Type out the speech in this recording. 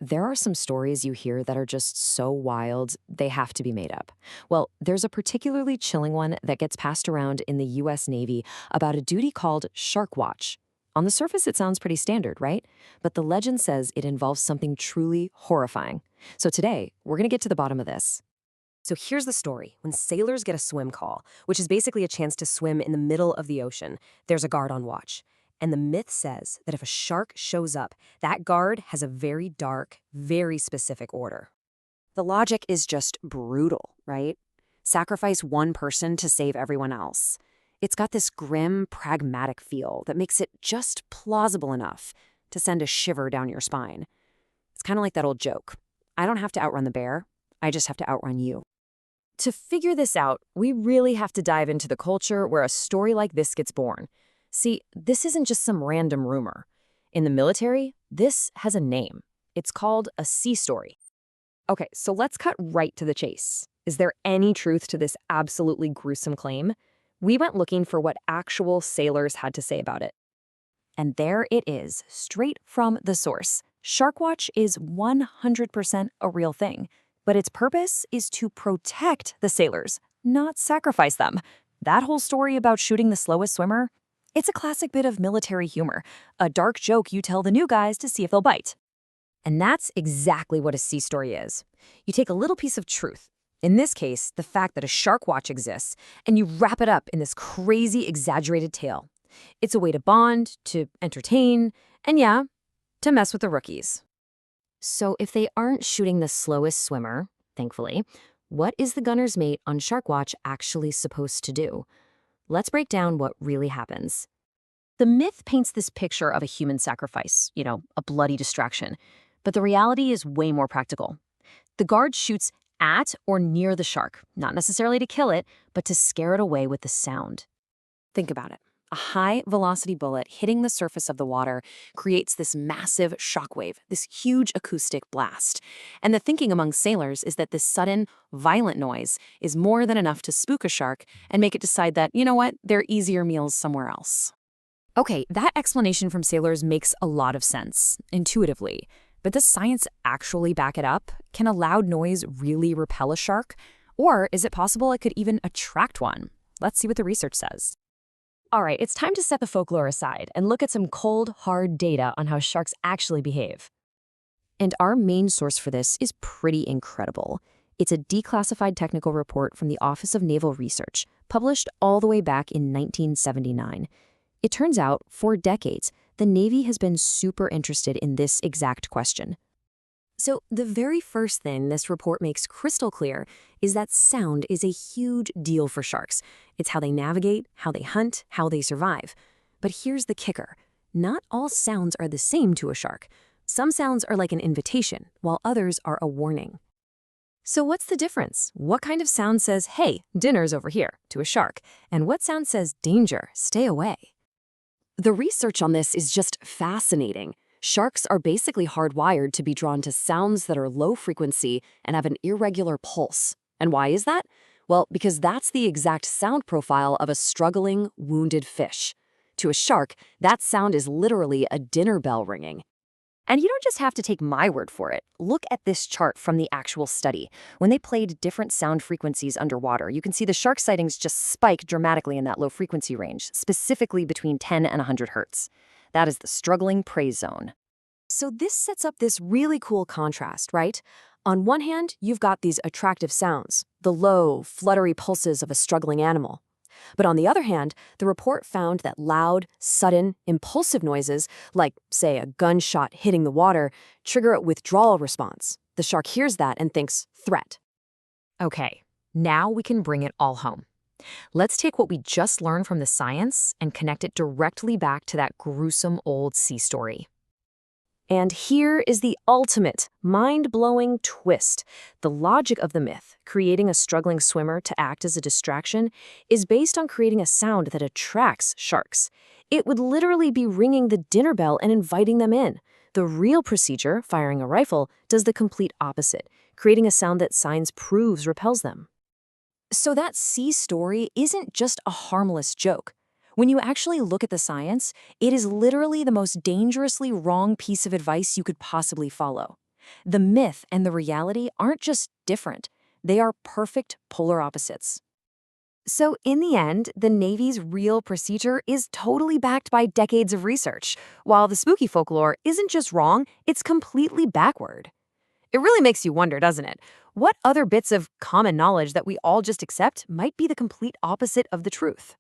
There are some stories you hear that are just so wild, they have to be made up. Well, there's a particularly chilling one that gets passed around in the US Navy about a duty called Shark Watch. On the surface, it sounds pretty standard, right? But the legend says it involves something truly horrifying. So today, we're going to get to the bottom of this. So here's the story. When sailors get a swim call, which is basically a chance to swim in the middle of the ocean, there's a guard on watch. And the myth says that if a shark shows up, that guard has a very dark, very specific order. The logic is just brutal, right? Sacrifice one person to save everyone else. It's got this grim, pragmatic feel that makes it just plausible enough to send a shiver down your spine. It's kind of like that old joke. I don't have to outrun the bear. I just have to outrun you. To figure this out, we really have to dive into the culture where a story like this gets born. See, this isn't just some random rumor. In the military, this has a name. It's called a sea story. Okay, so let's cut right to the chase. Is there any truth to this absolutely gruesome claim? We went looking for what actual sailors had to say about it. And there it is, straight from the source. Sharkwatch is 100% a real thing, but its purpose is to protect the sailors, not sacrifice them. That whole story about shooting the slowest swimmer, it's a classic bit of military humor, a dark joke you tell the new guys to see if they'll bite. And that's exactly what a sea story is. You take a little piece of truth, in this case, the fact that a shark watch exists, and you wrap it up in this crazy, exaggerated tale. It's a way to bond, to entertain, and yeah, to mess with the rookies. So if they aren't shooting the slowest swimmer, thankfully, what is the gunner's mate on Shark Watch actually supposed to do? Let's break down what really happens. The myth paints this picture of a human sacrifice, a bloody distraction. But the reality is way more practical. The guard shoots at or near the shark, not necessarily to kill it, but to scare it away with the sound. Think about it. A high-velocity bullet hitting the surface of the water creates this massive shockwave, this huge acoustic blast. And the thinking among sailors is that this sudden, violent noise is more than enough to spook a shark and make it decide that, there are easier meals somewhere else. Okay, that explanation from sailors makes a lot of sense, intuitively. But does science actually back it up? Can a loud noise really repel a shark? Or is it possible it could even attract one? Let's see what the research says. All right, it's time to set the folklore aside and look at some cold, hard data on how sharks actually behave. And our main source for this is pretty incredible. It's a declassified technical report from the Office of Naval Research, published all the way back in 1979. It turns out, for decades, the Navy has been super interested in this exact question. So the very first thing this report makes crystal clear is that sound is a huge deal for sharks. It's how they navigate, how they hunt, how they survive. But here's the kicker. Not all sounds are the same to a shark. Some sounds are like an invitation, while others are a warning. So what's the difference? What kind of sound says, hey, dinner's over here, to a shark? And what sound says, danger, stay away? The research on this is just fascinating. Sharks are basically hardwired to be drawn to sounds that are low frequency and have an irregular pulse. And why is that? Well, because that's the exact sound profile of a struggling, wounded fish. To a shark, that sound is literally a dinner bell ringing. And you don't just have to take my word for it. Look at this chart from the actual study. When they played different sound frequencies underwater, you can see the shark sightings just spike dramatically in that low frequency range, specifically between 10 and 100 hertz. That is the struggling prey zone. So this sets up this really cool contrast, right? On one hand, you've got these attractive sounds, the low, fluttery pulses of a struggling animal. But on the other hand, the report found that loud, sudden, impulsive noises, like, say, a gunshot hitting the water, trigger a withdrawal response. The shark hears that and thinks, threat. Okay, now we can bring it all home. Let's take what we just learned from the science and connect it directly back to that gruesome old sea story. And here is the ultimate, mind-blowing twist. The logic of the myth, creating a struggling swimmer to act as a distraction, is based on creating a sound that attracts sharks. It would literally be ringing the dinner bell and inviting them in. The real procedure, firing a rifle, does the complete opposite, creating a sound that science proves repels them. So that sea story isn't just a harmless joke. When you actually look at the science, it is literally the most dangerously wrong piece of advice you could possibly follow. The myth and the reality aren't just different, they are perfect polar opposites. So, in the end, the Navy's real procedure is totally backed by decades of research, while the spooky folklore isn't just wrong, it's completely backward. It really makes you wonder, doesn't it? What other bits of common knowledge that we all just accept might be the complete opposite of the truth?